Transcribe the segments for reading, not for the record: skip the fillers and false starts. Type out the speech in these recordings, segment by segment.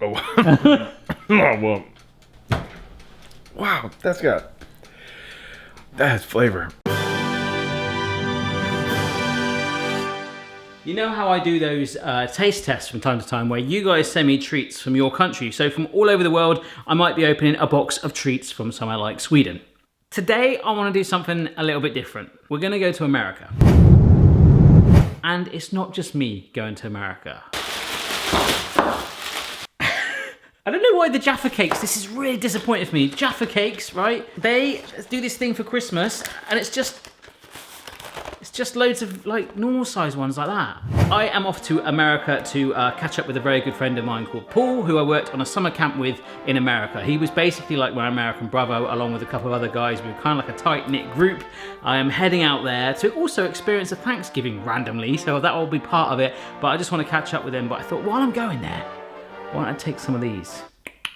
Oh, well. Wow, that has flavor. You know how I do those taste tests from time to time where you guys send me treats from your country. So from all over the world, I might be opening a box of treats from somewhere like Sweden. Today, I want to do something a little bit different. We're going to go to America. And it's not just me going to America. I don't know why the Jaffa Cakes, this is really disappointing for me. Jaffa Cakes, right? They do this thing for Christmas and it's just loads of like normal size ones like that. I am off to America to catch up with a very good friend of mine called Paul, who I worked on a summer camp with in America. He was basically like my American brother, along with a couple of other guys. We were kind of like a tight-knit group. I am heading out there to also experience a Thanksgiving randomly, so that will be part of it, but I just want to catch up with him. But I thought, while I'm going there, why don't I take some of these?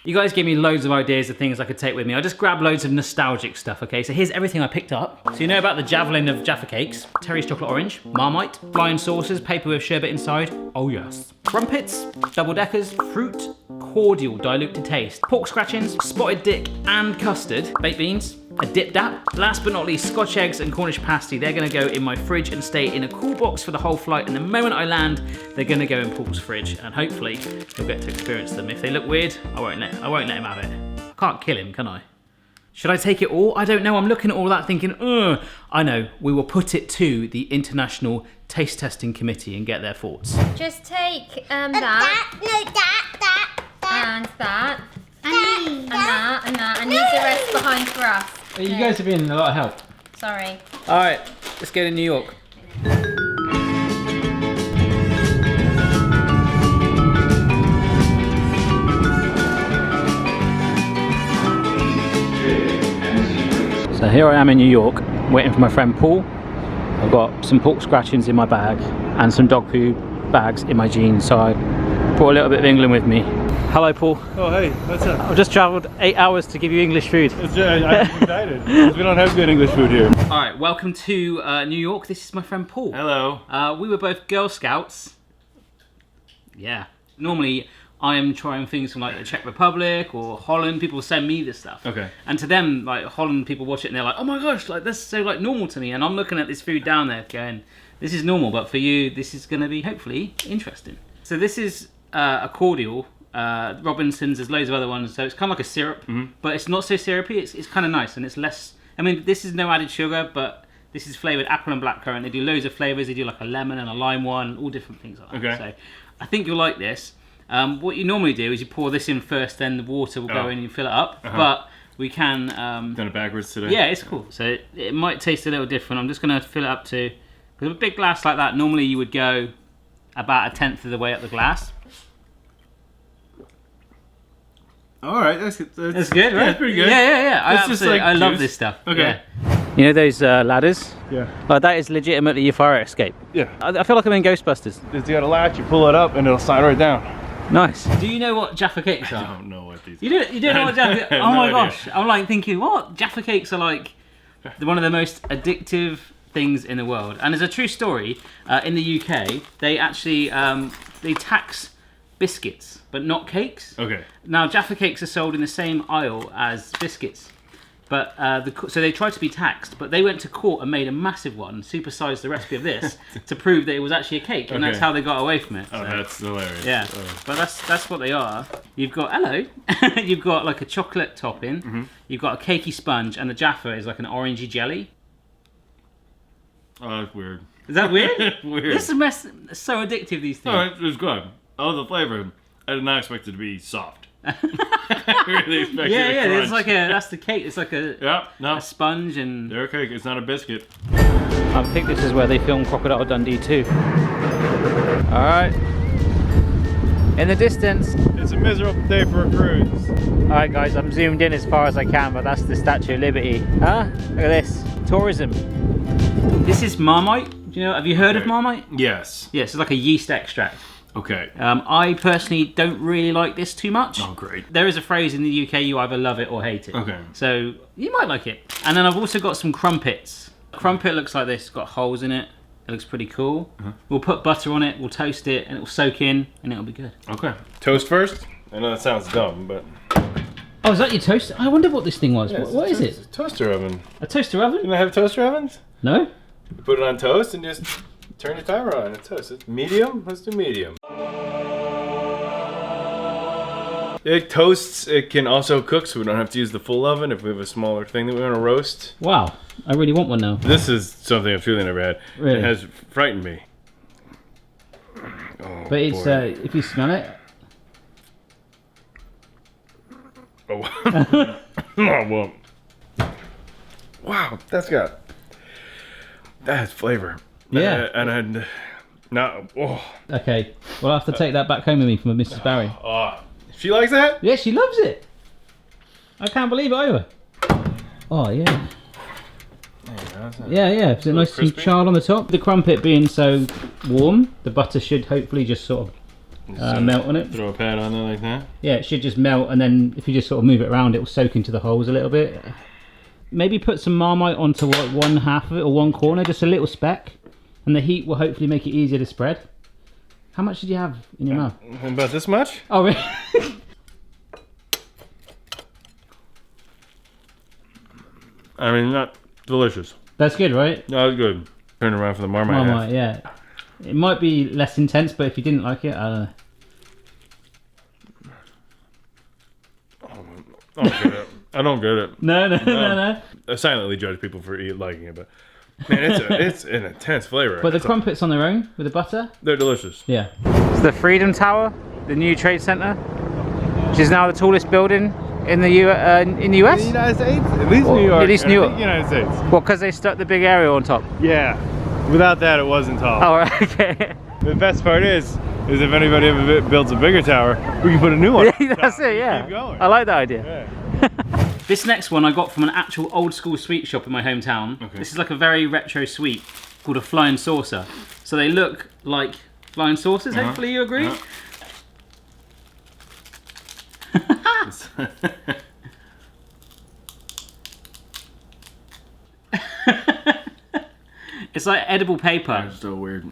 You guys gave me loads of ideas of things I could take with me. I just grabbed loads of nostalgic stuff, okay? So here's everything I picked up. So you know about the javelin of Jaffa Cakes, Terry's chocolate orange, Marmite, flying saucers, paper with sherbet inside, oh yes. Crumpets, double deckers, fruit, cordial, diluted taste, pork scratchings, spotted dick and custard, baked beans, a dip dap. Last but not least, Scotch eggs and Cornish pasty. They're gonna go in my fridge and stay in a cool box for the whole flight. And the moment I land, they're gonna go in Paul's fridge. And hopefully, he'll get to experience them. If they look weird, I won't let him have it. I can't kill him, can I? Should I take it all? I don't know. I'm looking at all that thinking, ugh. I know, we will put it to the International Taste Testing Committee and get their thoughts. Just take that. And that. And that. And leave the rest behind for us. You guys have been a lot of help. Sorry. All right, let's go to New York. So here I am in New York, waiting for my friend Paul. I've got some pork scratchings in my bag and some dog poo bags in my jeans, so I brought a little bit of England with me. Hello, Paul. Oh, hey, what's up? I've just travelled 8 hours to give you English food. I'm excited, because we don't have good English food here. All right, welcome to New York. This is my friend Paul. Hello. We were both Girl Scouts. Yeah. Normally, I am trying things from like the Czech Republic or Holland. People send me this stuff. Okay. And to them, like Holland people watch it and they're like, oh my gosh, like that's so like normal to me. And I'm looking at this food down there going, this is normal, but for you, this is going to be hopefully interesting. So this is a cordial. Robinson's, there's loads of other ones, so it's kind of like a syrup, but it's not so syrupy. It's kind of nice and it's less. I mean, this is no added sugar, but this is flavored apple and blackcurrant. They do loads of flavors. They do like a lemon and a lime one, all different things like that. Okay. So I think you'll like this. What you normally do is you pour this in first, then the water will go in and you fill it up. But we can done it backwards today. Yeah, it's cool. So it might taste a little different. I'm just gonna fill it up to, because a big glass like that, normally you would go about 1/10 of the way up the glass. All right, that's good, right? Yeah, that's pretty good. Yeah. I love juice. this stuff. Okay. Yeah. You know those ladders? Yeah. Like that is legitimately your fire escape. Yeah. I feel like I'm in Ghostbusters. You got a latch, you pull it up, and it'll slide right down. Nice. Do you know what Jaffa Cakes are? I don't know what these are. You don't know what Jaffa Cakes are? Oh my gosh. I'm like thinking, what? Jaffa Cakes are like one of the most addictive things in the world. And there's a true story. In the UK, they actually they tax biscuits, but not cakes. Okay. Now, Jaffa Cakes are sold in the same aisle as biscuits. But so they tried to be taxed, but they went to court and made a massive one, supersized the recipe of this to prove that it was actually a cake, and that's how they got away from it. Oh, so, that's hilarious. Yeah, but that's what they are. You've got you've got like a chocolate topping, you've got a cakey sponge, and the Jaffa is like an orangey jelly. Oh, that's weird. Is that weird? Weird. This is so addictive. These things. Oh, it was good. I love the flavor. I did not expect it to be soft. I really expected it's like that's the cake. It's like a sponge and they're a cake. It's not a biscuit. I think this is where they filmed Crocodile Dundee too. All right, in the distance. It's a miserable day for a cruise. All right, guys, I'm zoomed in as far as I can, but that's the Statue of Liberty. Huh? Look at this tourism. This is Marmite. Do you know? Have you heard of Marmite? Yes. Yes, it's like a yeast extract. Okay. I personally don't really like this too much. Oh, great. There is a phrase in the UK, you either love it or hate it. Okay. So you might like it. And then I've also got some crumpets. Crumpet looks like this, it's got holes in it. It looks pretty cool. We'll put butter on it, we'll toast it, and it will soak in, and it'll be good. Okay. Toast first? I know that sounds dumb, but... Oh, is that your toaster? I wonder what this thing was. Yeah, What is It's it? a toaster oven. A toaster oven? You know, have toaster ovens? No? You put it on toast and just turn the timer on and toast. It's medium? Let's do medium. It toasts. It can also cook, so we don't have to use the full oven if we have a smaller thing that we want to roast. Wow, I really want one now. This is something I've truly never had. Really? It has frightened me. Oh, But it's, boy. if you smell it... Oh. Oh, well. Wow, that has flavor. Yeah. And not. Oh. Okay, we'll have to take that back home with me from Mrs. Barry. Oh. She likes that? Yeah, she loves it. I can't believe it either. Oh, yeah. Yeah. It's a nice and crispy. charred on the top. The crumpet being so warm, the butter should hopefully just sort of melt on it. Throw a pad on there like that. Yeah, it should just melt, and then if you just sort of move it around, it will soak into the holes a little bit. Maybe put some Marmite onto like one half of it or one corner, just a little speck, and the heat will hopefully make it easier to spread. How much did you have in your mouth? About this much? Oh, really? I mean, not delicious. That's good, right? No, it's good. Turn around for the Marmite. Marmite, yeah. It might be less intense, but if you didn't like it, I don't know. I don't get it. No. I silently judge people for liking it, but man, it's an intense flavor. But the crumpets on their own with the butter? They're delicious. Yeah. It's the Freedom Tower, the new trade center, which is now the tallest building in the US? In the United States? At least New York. At least New York. I think United States. Well, because they stuck the big aerial on top. Yeah. Without that, it wasn't tall. Oh, right, okay. The best part is if anybody ever builds a bigger tower, we can put a new one. That's it, yeah. Keep going. I like that idea. Yeah. This next one I got from an actual old school sweet shop in my hometown. Okay. This is like a very retro sweet called a flying saucer. So they look like flying saucers, hopefully you agree. It's like edible paper. That's so weird.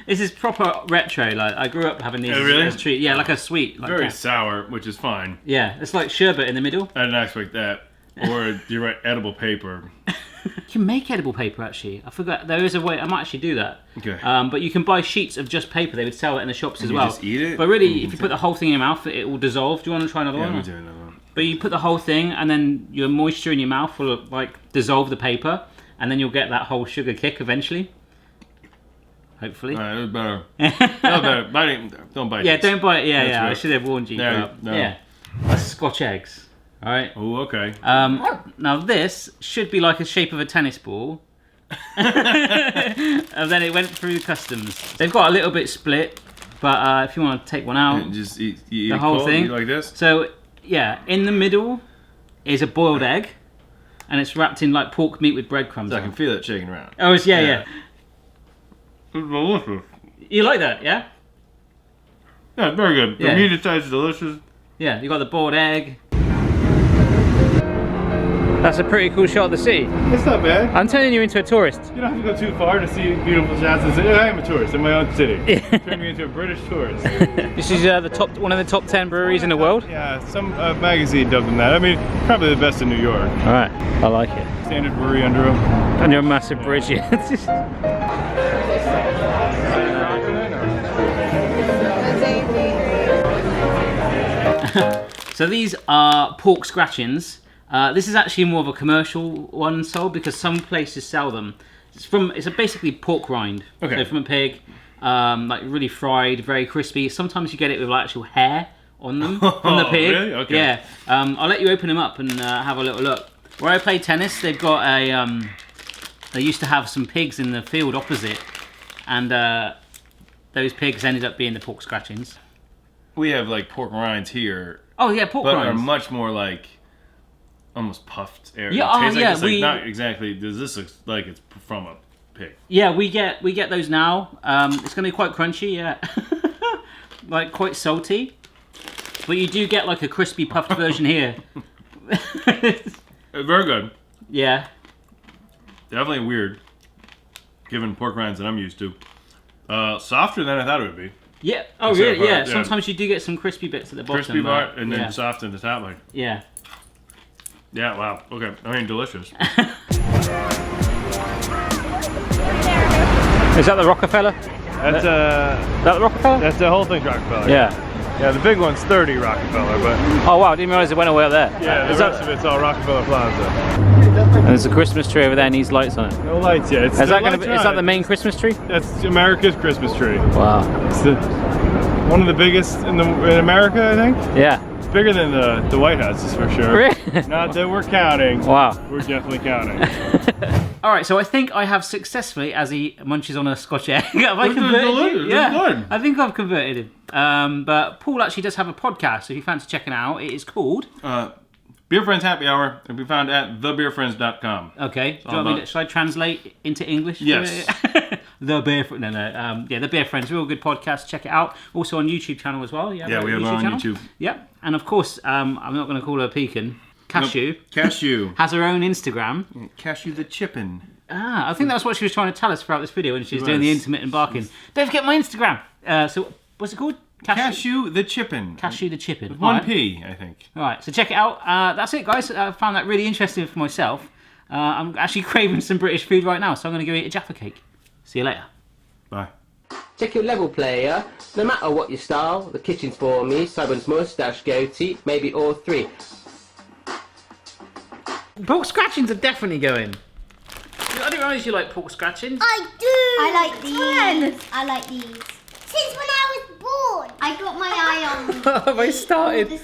This is proper retro. Like I grew up having these as a treat. Yeah, like a sweet. Like Very that. sour, which is fine. Yeah, it's like sherbet in the middle. I didn't expect that. Or you're right, edible paper. You can make edible paper actually. I forgot there is a way. I might actually do that. Okay. But you can buy sheets of just paper. They would sell it in the shops as you well. just eat it? But really, if you put the whole thing in your mouth, it will dissolve. Do you want to try another Yeah, one? we're doing another one. But you put the whole thing, and then your moisture in your mouth will like dissolve the paper, and then you'll get that whole sugar kick eventually. Hopefully. Alright, it was better. That was better. Don't bite Yeah, these. don't bite it. Yeah, That's yeah. I right. should have warned you. No, but, no. Yeah. That's Scotch eggs. All right. Oh, okay. Now this should be like a shape of a tennis ball. And then it went through customs. They've got a little bit split, but if you want to take one out, Just eat the whole thing. Eat like this? So yeah, in the middle is a boiled egg, and it's wrapped in like pork meat with breadcrumbs. So I on. can feel it shaking around. Oh, it's, yeah. It's delicious. You like that, yeah? Yeah, it's very good. Yeah. The meat inside is delicious. Yeah, you got the boiled egg. That's a pretty cool shot of the city. It's not bad. I'm turning you into a tourist. You don't have to go too far to see beautiful shots. I am a tourist in my own city. Turn me into a British tourist. This is one of the top 10 breweries in the world. Yeah, some magazine dubbed them that. I mean, probably the best in New York. All right, I like it. Standard brewery under them. Under a massive bridge. So these are pork scratchings. This is actually more of a commercial one sold because some places sell them. It's basically pork rind. Okay. So from a pig, like really fried, very crispy. Sometimes you get it with like actual hair on them from the pig. Really? Okay. Yeah. I'll let you open them up and have a little look. Where I play tennis, they've got a. They used to have some pigs in the field opposite, and those pigs ended up being the pork scratchings. We have like pork rinds here, Oh yeah, pork but rinds. are much more like almost puffed air. Yeah, It oh, tastes like yeah, it's, like, we- not exactly. Does this look like it's from a pig? Yeah, we get those now. It's gonna be quite crunchy, yeah, like quite salty. But you do get like a crispy puffed version here. Very good. Yeah. Definitely weird, given pork rinds that I'm used to. Softer than I thought it would be. Yeah. Oh, Except really? for- Yeah. yeah. Sometimes you do get some crispy bits at the bottom. Crispy part and then yeah. soft at the top. Like, Yeah. yeah, wow. Okay. I mean, delicious. Is that the Rockefeller? That's Is that the Rockefeller? that's the whole thing's Rockefeller. Yeah. Yeah, the big one's 30 Rockefeller, but Oh wow, I didn't realise it went away up there. yeah, the Is rest that, of it's all Rockefeller Plaza. and there's a Christmas tree over there and needs lights on it. No lights yet. It's Is the that gonna lights be, are is on that it. the main Christmas tree? That's America's Christmas tree. Wow. It's one of the biggest in America, I think. Yeah. It's bigger than the White House, is for sure. Really? Not that we're counting. Wow. We're definitely counting. All right, so I think I have successfully, as he munches on a Scotch egg, have I This is converted delicious. you? This is Yeah, good. I think I've converted him. But Paul actually does have a podcast, so if you fancy checking it out, it is called. Beer Friends Happy Hour can be found at thebeerfriends.com. Okay. Do you want me to, should I translate into English? Yes. The Beer Friends. Yeah, The Beer Friends. Real good podcast. Check it out. Also on YouTube channel as well. Yeah, we have it on channel? YouTube. Yep. And of course, I'm not going to call her Pecan. Cashew Nope. Cashew. has her own Instagram. Cashew the Chippin'. Ah, I think that's what she was trying to tell us throughout this video when she was doing the was. intermittent barking. Don't forget my Instagram. So what's it called? Cashew the Chippin'. Cashew the Chippin'. One Alright. P, I think. Alright, so check it out. That's it, guys. I found that really interesting for myself. I'm actually craving some British food right now, so I'm going to go eat a Jaffa Cake. See you later. Bye. Check your level, player. No matter what your style, the kitchen's for me. Simon's moustache, goatee, maybe all three. Pork scratchings are definitely going. I didn't realise you like pork scratchings. I do. I like these. I like these. Since when I was born, I got my eye on. Have I started? This